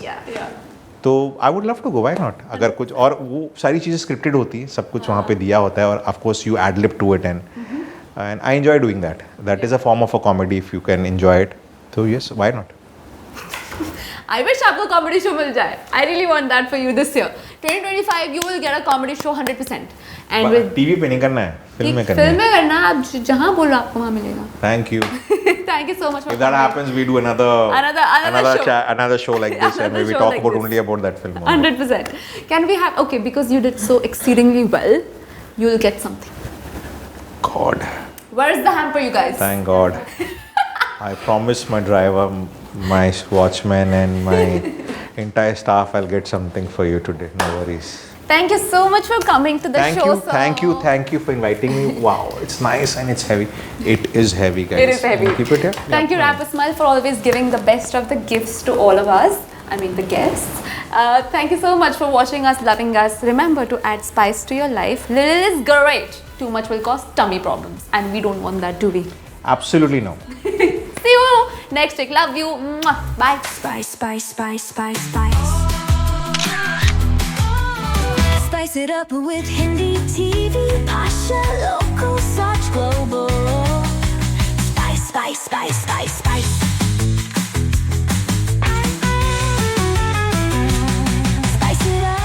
तो I would love to go, why not. अगर कुछ, और वो सारी चीज़ें स्क्रिप्टेड होती हैं, सब कुछ वहाँ पे दिया होता है, और of course you ad lib to it, and I enjoy doing that. That is a form of a comedy if you can enjoy it, तो yes, why not. I wish आपको कॉमेडी शो मिल जाए। I really want that for you this year. 2025 you will get a comedy show 100%. And with TV पे नहीं करना है, film में करना है। फिल्म में करना, आप जहाँ बोलो आपको वहाँ मिलेगा। Thank you. Thank you so much for If that happens, we do another show like this, and we talk about only about that film. 100%. Can we have, okay, because you did so exceedingly well, you will get something. God. Where's the hamper, you guys? Thank God. I promised my driver, my watchman, and my entire staff I'll get something for you today. No worries. Thank you so much for coming to the show, sir. Thank you for inviting me. Wow, it's nice and it's heavy. It is heavy, guys. It is heavy. Keep it here. Thank you, Wrap a Smile, for always giving the best of the gifts to all of us. I mean, the guests. Thank you so much for watching us, loving us. Remember to add spice to your life. Little is great. Too much will cause tummy problems, and we don't want that, do we? Absolutely no. See you next week. Love you. Mwah. Bye. Spice, spice, spice, spice, spice. Spice it up with Hindi TV, Pasha, local, such global. Spice, spice, spice, spice, spice. Spice it up.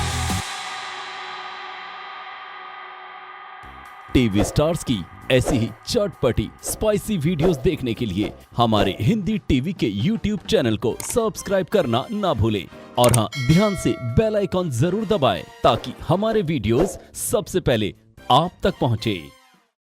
TV stars की ऐसी ही चटपटी spicy videos देखने के लिए हमारे Hindi TV के YouTube channel को subscribe करना ना भूलें और हाँ, ध्यान से बेल आइकॉन जरूर दबाएं ताकि हमारे वीडियोस सबसे पहले आप तक पहुंचे।